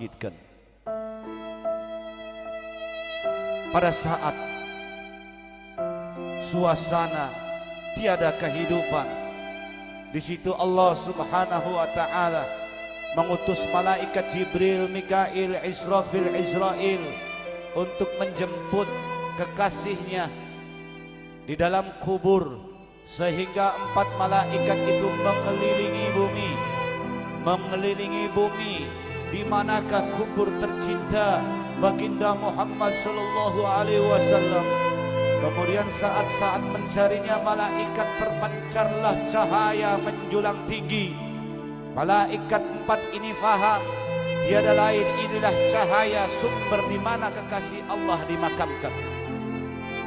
membangkitkan. Pada saat suasana tiada kehidupan, di situ Allah Subhanahu wa taala mengutus malaikat Jibril, Mikail, Israfil, Israil untuk menjemput kekasihnya di dalam kubur, sehingga 4 malaikat itu mengelilingi bumi. Di manakah kubur tercinta baginda Muhammad sallallahu alaihi wasallam? Kemudian saat-saat mencarinya, malaikat terpancarlah cahaya menjulang tinggi. Malaikat 4 ini faham, tiada lain inilah cahaya sumber di mana kekasih Allah dimakamkan.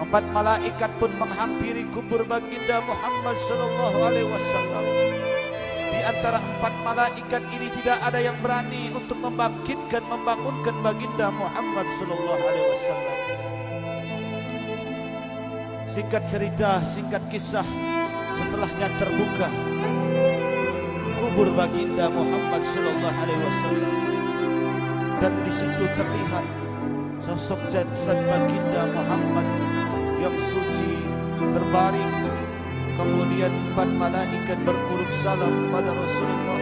4 malaikat pun menghampiri kubur baginda Muhammad sallallahu alaihi wasallam. Di antara 4 malaikat ini tidak ada yang berani untuk membangunkan baginda Muhammad sallallahu alaihi wasallam. Singkat cerita, singkat kisah, setelahnya terbuka kubur baginda Muhammad sallallahu alaihi wasallam, dan di situ terlihat sosok jasad baginda Muhammad yang suci terbaring. Kemudian 4 malaikat berurut salam kepada Rasulullah.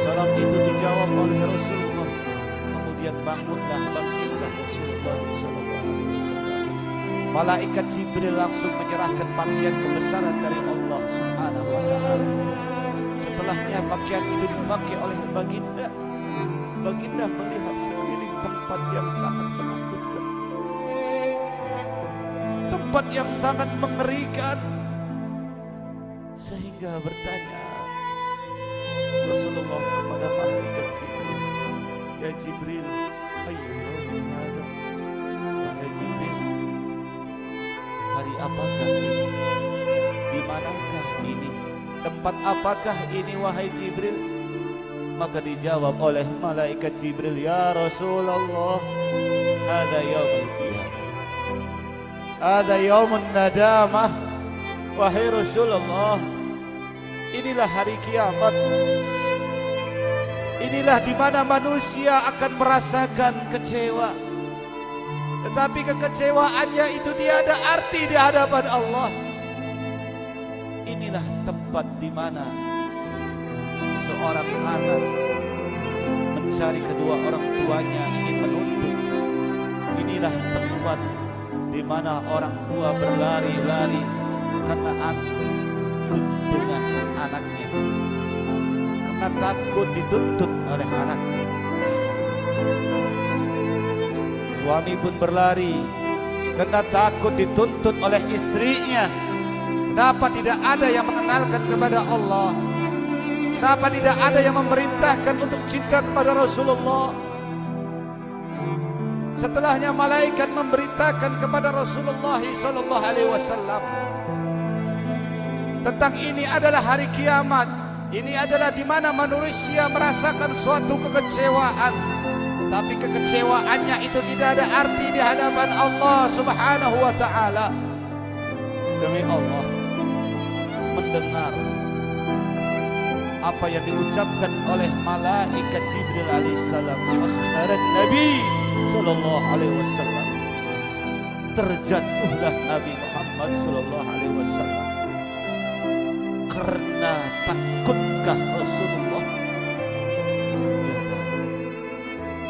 Salam itu dijawab oleh Rasulullah. Kemudian bangkitlah Rasulullah sallallahu alaihi wasallam. Malaikat Jibril langsung menyerahkan pakaian kebesaran dari Allah Subhanahu wa taala. Setelahnya pakaian itu dipakai oleh baginda. Baginda melihat sekeliling tempat yang sangat menakutkan, tempat yang sangat mengerikan, sehingga bertanya Rasulullah kepada malaikat Jibril, "Ya Jibril, ayo hada?" Wahai Jibril, hari apakah ini? Di manakah ini? Tempat apakah ini wahai Jibril? Maka dijawab oleh malaikat Jibril, "Ya Rasulullah, hada yaumul qiyamah, hada yaumun nadamah." Wahai Rasulullah, inilah hari kiamat. Inilah di mana manusia akan merasakan kecewa, tetapi kekecewaannya itu tiada arti di hadapan Allah. Inilah tempat di mana seorang anak mencari kedua orang tuanya, ingin menuntut. Inilah tempat di mana orang tua berlari-lari karena takut dengan anaknya, karena takut dituntut oleh anaknya. Suami pun berlari karena takut dituntut oleh istrinya. Kenapa tidak ada yang mengenalkan kepada Allah? Kenapa tidak ada yang memerintahkan untuk cinta kepada Rasulullah? Setelahnya malaikat memberitakan kepada Rasulullah sallallahu alaihi wasallam tentang ini adalah hari kiamat. Ini adalah di mana manusia merasakan suatu kekecewaan, tetapi kekecewaannya itu tidak ada arti di hadapan Allah Subhanahu wa taala. Demi Allah, mendengar apa yang diucapkan oleh malaikat Jibril alaihissalam, fakhsaran Nabi sallallahu alaihi wasallam, terjatuhlah Nabi Muhammad sallallahu alaihi wasallam. Karena takutkah Rasulullah? Ya,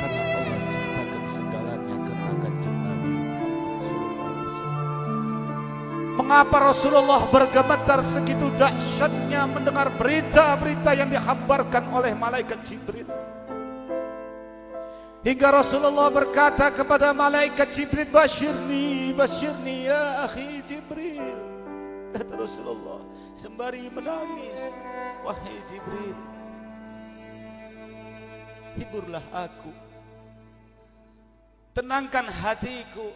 karena Allah ciptakan segalanya karena kanjeng Nabi Muhammad sallallahu alaihi wasallam. Mengapa Rasulullah bergemetar segitu dahsyatnya mendengar berita-berita yang dihabarkan oleh malaikat Jibril? Hingga Rasulullah berkata kepada malaikat Jibril, "Basyirni, basyirni ya akhi Jibril." Kata Rasulullah sembari menangis, "Wahai Jibril, hiburlah aku, tenangkan hatiku,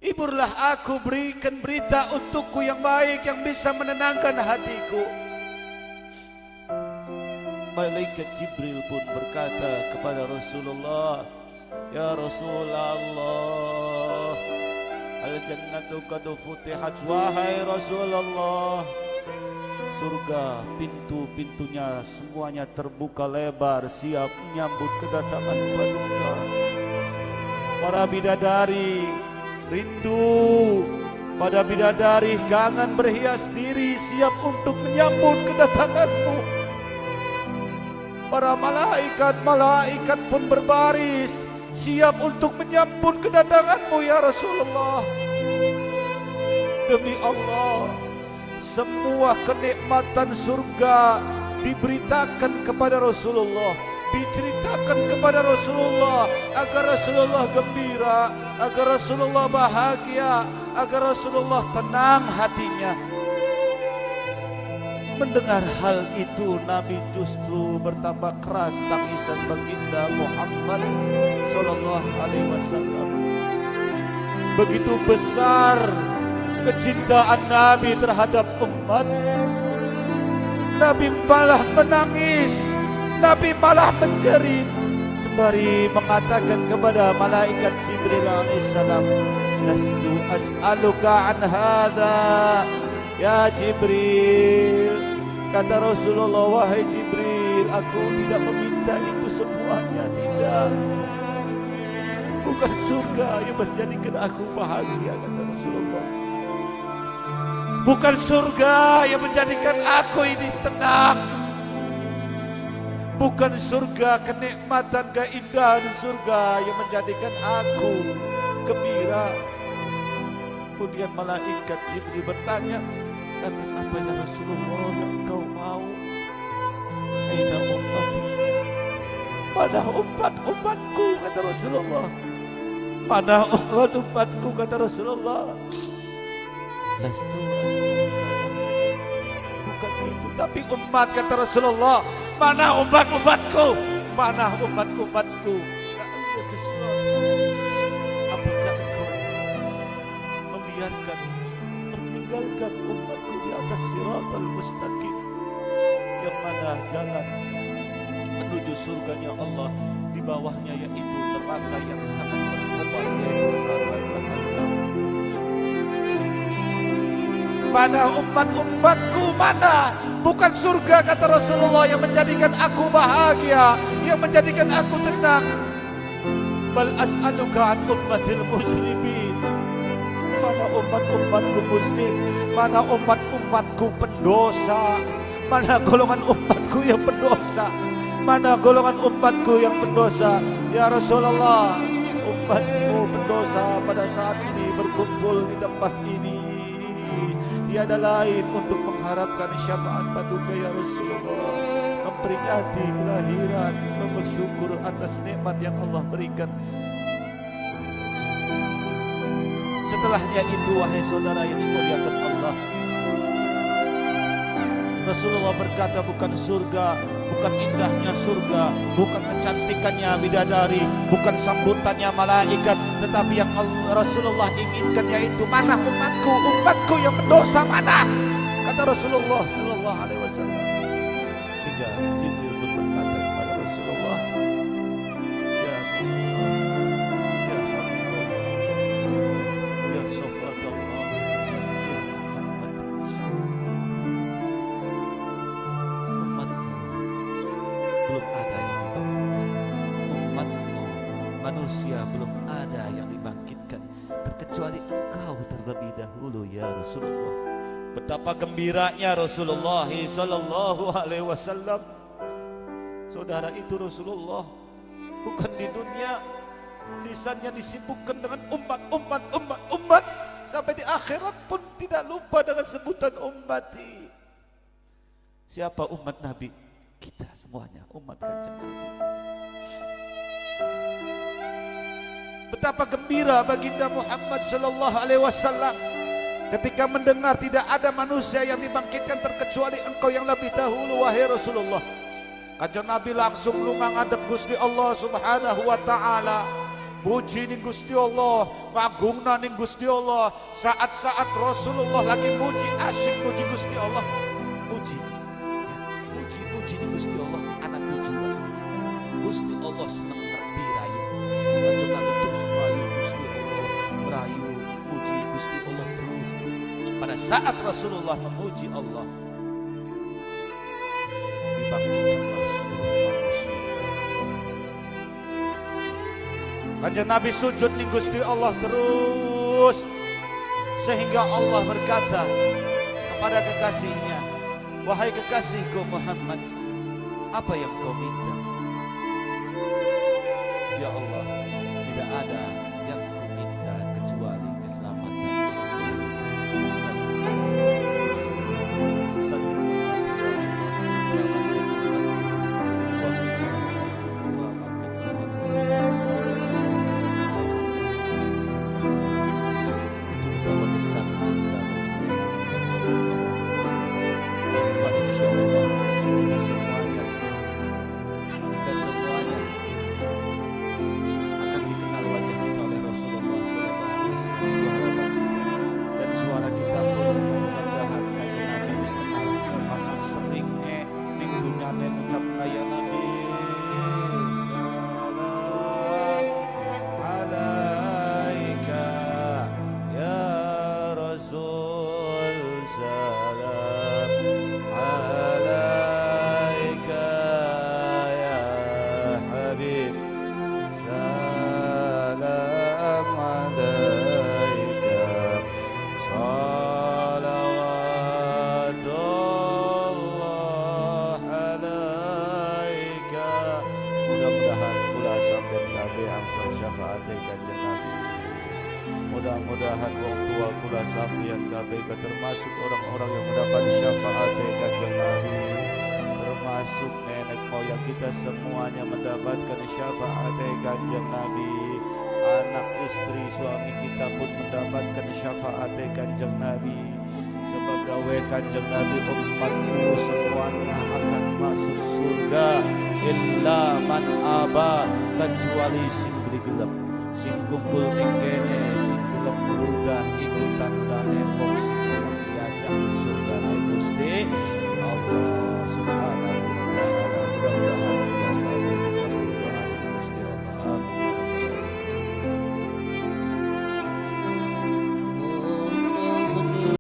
hiburlah aku, berikan berita untukku yang baik yang bisa menenangkan hatiku." Malaikat Jibril pun berkata kepada Rasulullah, "Ya Rasulullah, al-jannatu qad futihat." Wahai Rasulullah, surga, pintu-pintunya semuanya terbuka lebar, siap menyambut kedatangan paduka. Para bidadari rindu, pada bidadari kangen berhias diri, siap untuk menyambut kedatanganmu. Para malaikat pun berbaris, siap untuk menyambut kedatanganmu ya Rasulullah. Demi Allah, semua kenikmatan surga diberitakan kepada Rasulullah, diceritakan kepada Rasulullah, agar Rasulullah gembira, agar Rasulullah bahagia, agar Rasulullah tenang hatinya. Mendengar hal itu, Nabi justru bertambah keras tangisan baginda Muhammad sallallahu alaihi wasallam. Begitu besar kecintaan Nabi terhadap umat, Nabi malah menangis, Nabi malah menjerit, sembari mengatakan kepada malaikat Jibril alaihissalam, "Lastu as'aluka an hadza ya Jibril." Kata Rasulullah, "Wahai Jibril, aku tidak meminta itu semuanya, tidak. Bukan surga yang menjadikan aku bahagia," kata Rasulullah. "Bukan surga yang menjadikan aku ini tenang. Bukan surga, kenikmatan, keindahan surga yang menjadikan aku gembira." Kemudian malaikat Jibril bertanya, "Atas apa ya Rasulullah yang kau mau?" "Aina ummati?" "Mana umat-umatku?" kata Rasulullah. "Mana umat-umatku?" kata Rasulullah. "Lastu as'aluka." Bukan itu, tapi umat, kata Rasulullah. "Mana umat-umatku? Mana umat-umatku?" Apakah engkau membiarkan, meninggalkan umatku di atas siratal mustaqim, yang mana jalan menuju surganya Allah di bawahnya yaitu neraka yang sangat berkobar, yaitu neraka Jahannam. Mana umat-umatku, mana? Bukan surga, kata Rasulullah, yang menjadikan aku bahagia, yang menjadikan aku tenang. Bal as'aluka an ummatil muslimin. Mana umat-umatku muslim? Mana umat-umatku pendosa? Mana golongan umatku yang pendosa? Mana golongan umatku yang pendosa? Ya Rasulullah, umatmu pendosa pada saat ini berkumpul di tempat ini, tiada lain untuk mengharapkan syafaat paduka ya Rasulullah, memperingati kelahiran, bersyukur atas nikmat yang Allah berikan. Setelahnya itu, wahai saudara yang dimuliakan Allah, Rasulullah berkata, bukan surga, bukan indahnya surga, bukan kecantikannya bidadari, bukan sambutannya malaikat, tetapi yang Rasulullah inginkan yaitu mana umatku, umatku yang berdosa mana? Kata Rasulullah sallallahu alaihi wasallam. Hingga Jibril pun berkata kepada Rasulullah, "Ya Habibullah, ya Safatullah, ya Muhammad, belum ada yang dibangkitkan. Umatmu, manusia, belum ada yang dibangkitkan terkecuali engkau terlebih dahulu ya Rasulullah." Betapa gembiranya Rasulullah sallallahu alaihi wasallam. Saudara, itu Rasulullah bukan di dunia lisannya disibukkan dengan umat sampai di akhirat pun tidak lupa dengan sebutan ummati. Siapa umat Nabi? Kita semuanya umat Kanjeng Nabi. Betapa gembira baginda Muhammad sallallahu alaihi wasallam ketika mendengar tidak ada manusia yang dibangkitkan terkecuali engkau yang lebih dahulu, wahai Rasulullah. Kanjeng Nabi langsung lunga ngadep Gusti Allah Subhanahu wa taala. Puji ning Gusti Allah, ngagungna ning Gusti Allah. Saat-saat Rasulullah lagi muji, asyik muji Gusti Allah. Muji ning Gusti Allah, anak muji Gusti Allah senang dirayu. Kanjeng Nabi terus merayu Gusti Allah, merayu muji Gusti Allah terus. Pada saat Rasulullah memuji Allah, Kanjeng Nabi sujud ning Gusti Allah terus, sehingga Allah berkata kepada kekasihnya, wahai kekasihku Muhammad, apa yang kau minta? Ya Allah, tidak ada yang ku minta kecuali keselamatan. Mudah-mudahan wong tua kula sampeyan kabeh termasuk orang-orang yang mendapat syafaat Kanjeng Nabi, termasuk nenek moyang kita semuanya mendapatkan syafaat Kanjeng Nabi, anak istri suami kita pun mendapatkan syafaat Kanjeng Nabi. Sebab Kanjeng Nabi umatku semuanya akan masuk surga illa man aba, kecuali sing gelap, sing kumpul ning kene,